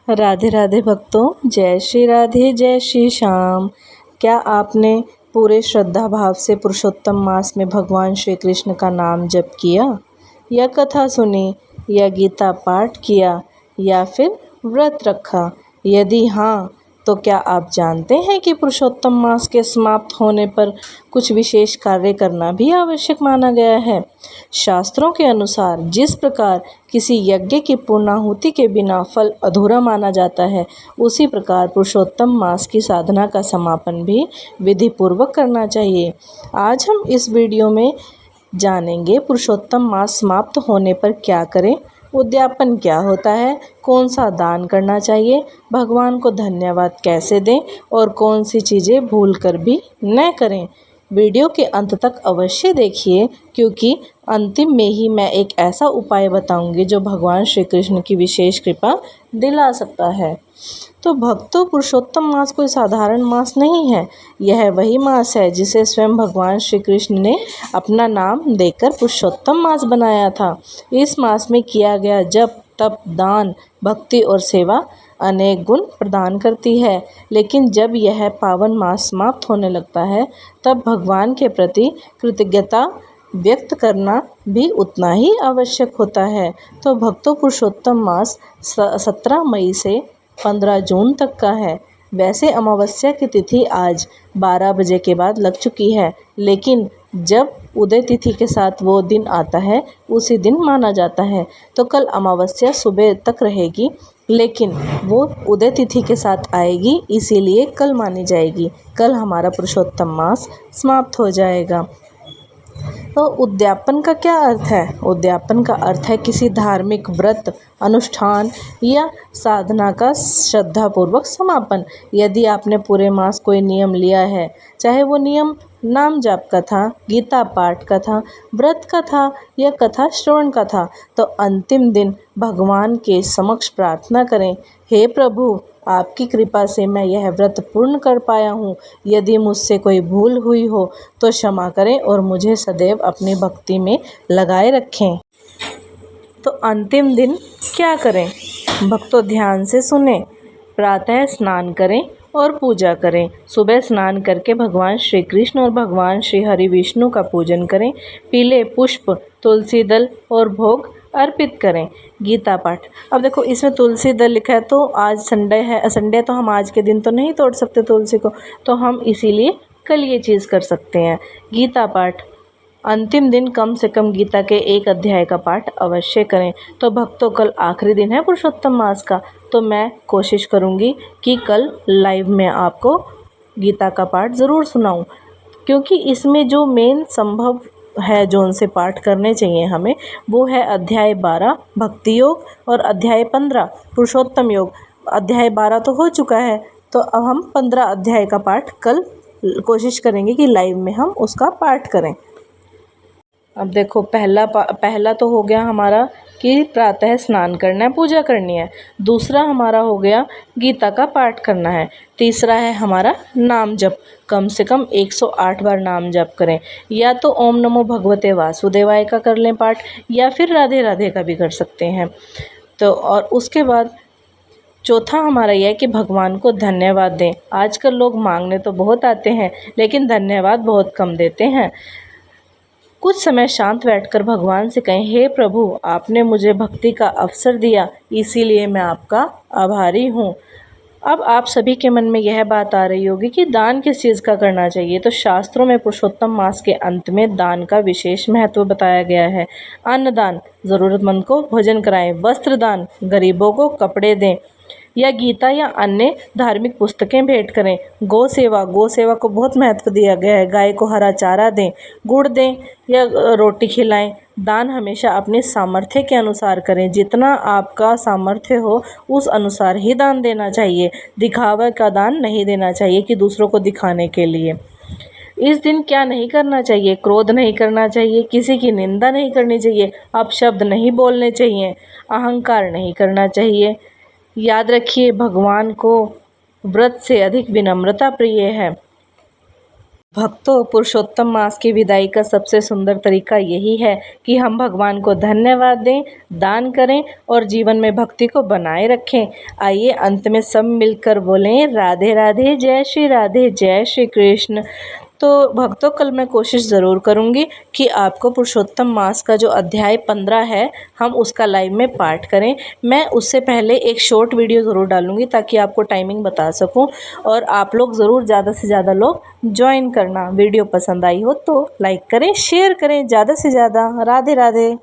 राधे राधे भक्तों, जय श्री राधे जय श्री श्याम। क्या आपने पूरे श्रद्धा भाव से पुरुषोत्तम मास में भगवान श्री कृष्ण का नाम जप किया, या कथा सुनी, या गीता पाठ किया, या फिर व्रत रखा? यदि हाँ, तो क्या आप जानते हैं कि पुरुषोत्तम मास के समाप्त होने पर कुछ विशेष कार्य करना भी आवश्यक माना गया है। शास्त्रों के अनुसार जिस प्रकार किसी यज्ञ की पूर्णाहुति के बिना फल अधूरा माना जाता है, उसी प्रकार पुरुषोत्तम मास की साधना का समापन भी विधि पूर्वक करना चाहिए। आज हम इस वीडियो में जानेंगे पुरुषोत्तम मास समाप्त होने पर क्या करें, उद्यापन क्या होता है, कौन सा दान करना चाहिए, भगवान को धन्यवाद कैसे दें और कौन सी चीज़ें भूल कर भी न करें। वीडियो के अंत तक अवश्य देखिए, क्योंकि अंतिम में ही मैं एक ऐसा उपाय बताऊंगी जो भगवान श्री कृष्ण की विशेष कृपा दिला सकता है। तो भक्तों, पुरुषोत्तम मास कोई साधारण मास नहीं है। यह वही मास है जिसे स्वयं भगवान श्री कृष्ण ने अपना नाम देकर पुरुषोत्तम मास बनाया था। इस मास में किया गया जप, तप, दान, भक्ति और सेवा अनेक गुण प्रदान करती है। लेकिन जब यह पावन मास समाप्त होने लगता है, तब भगवान के प्रति कृतज्ञता व्यक्त करना भी उतना ही आवश्यक होता है। तो भक्तों, पुरुषोत्तम मास 17 मई से 15 जून तक का है। वैसे अमावस्या की तिथि आज 12 बजे के बाद लग चुकी है, लेकिन जब उदय तिथि के साथ वो दिन आता है, उसी दिन माना जाता है। तो कल अमावस्या सुबह तक रहेगी, लेकिन वो उदय तिथि के साथ आएगी, इसीलिए कल मानी जाएगी। कल हमारा पुरुषोत्तम मास समाप्त हो जाएगा। तो उद्यापन का क्या अर्थ है? उद्यापन का अर्थ है किसी धार्मिक व्रत, अनुष्ठान या साधना का श्रद्धापूर्वक समापन। यदि आपने पूरे मास कोई नियम लिया है, चाहे वो नियम नाम जाप का था, गीता पाठ का था, व्रत का था या कथा श्रवण का था, तो अंतिम दिन भगवान के समक्ष प्रार्थना करें, हे प्रभु, आपकी कृपा से मैं यह व्रत पूर्ण कर पाया हूँ। यदि मुझसे कोई भूल हुई हो तो क्षमा करें और मुझे सदैव अपनी भक्ति में लगाए रखें। तो अंतिम दिन क्या करें? भक्तों, ध्यान से सुने। प्रातः स्नान करें और पूजा करें। सुबह स्नान करके भगवान श्री कृष्ण और भगवान श्री हरि विष्णु का पूजन करें। पीले पुष्प, तुलसी दल और भोग अर्पित करें। गीता पाठ। अब देखो, इसमें तुलसी दल लिखा है, तो आज संडे है, संडे तो हम आज के दिन तो नहीं तोड़ सकते तुलसी को, तो हम इसीलिए कल ये चीज़ कर सकते हैं। गीता पाठ। अंतिम दिन कम से कम गीता के 1 अध्याय का पाठ अवश्य करें। तो भक्तों, कल आखिरी दिन है पुरुषोत्तम मास का, तो मैं कोशिश करूँगी कि कल लाइव में आपको गीता का पाठ ज़रूर सुनाऊँ, क्योंकि इसमें जो मेन संभव है, जो उनसे पाठ करने चाहिए हमें, वो है अध्याय 12 भक्ति योग और अध्याय 15 पुरुषोत्तम योग। अध्याय 12 तो हो चुका है, तो अब हम 15 अध्याय का पाठ कल कोशिश करेंगे कि लाइव में हम उसका पाठ करें। अब देखो, पहला तो हो गया हमारा कि प्रातः स्नान करना है, पूजा करनी है। दूसरा हमारा हो गया गीता का पाठ करना है। तीसरा है हमारा नाम जप, कम से कम 108 बार नाम जप करें। या तो ओम नमो भगवते वासुदेवाय का कर लें पाठ, या फिर राधे राधे का भी कर सकते हैं। तो और उसके बाद चौथा हमारा यह है कि भगवान को धन्यवाद दें। आजकल लोग मांगने तो बहुत आते हैं, लेकिन धन्यवाद बहुत कम देते हैं। कुछ समय शांत बैठकर भगवान से कहें, हे प्रभु, आपने मुझे भक्ति का अवसर दिया, इसीलिए मैं आपका आभारी हूँ। अब आप सभी के मन में यह बात आ रही होगी कि दान किस चीज़ का करना चाहिए। तो शास्त्रों में पुरुषोत्तम मास के अंत में दान का विशेष महत्व बताया गया है। अन्नदान, ज़रूरतमंद को भोजन कराएं। वस्त्र दान, गरीबों को कपड़े दें, या गीता या अन्य धार्मिक पुस्तकें भेंट करें। गौ सेवा को बहुत महत्व दिया गया है। गाय को हरा चारा दें, गुड़ दें या रोटी खिलाएं। दान हमेशा अपने सामर्थ्य के अनुसार करें। जितना आपका सामर्थ्य हो उस अनुसार ही दान देना चाहिए। दिखावे का दान नहीं देना चाहिए कि दूसरों को दिखाने के लिए। इस दिन क्या नहीं करना चाहिए? क्रोध नहीं करना चाहिए, किसी की निंदा नहीं करनी चाहिए, अपशब्द नहीं बोलने चाहिए, अहंकार नहीं करना चाहिए। याद रखिए, भगवान को व्रत से अधिक विनम्रता प्रिय है। भक्तों, पुरुषोत्तम मास की विदाई का सबसे सुंदर तरीका यही है कि हम भगवान को धन्यवाद दें, दान करें और जीवन में भक्ति को बनाए रखें। आइए अंत में सब मिलकर बोलें राधे राधे, जय श्री राधे, जय श्री कृष्ण। तो भक्तों, कल मैं कोशिश ज़रूर करूँगी कि आपको पुरुषोत्तम मास का जो अध्याय 15 है हम उसका लाइव में पाठ करें। मैं उससे पहले एक शॉर्ट वीडियो ज़रूर डालूँगी ताकि आपको टाइमिंग बता सकूं, और आप लोग ज़रूर ज़्यादा से ज़्यादा लोग ज्वाइन करना। वीडियो पसंद आई हो तो लाइक करें, शेयर करें ज़्यादा से ज़्यादा। राधे राधे।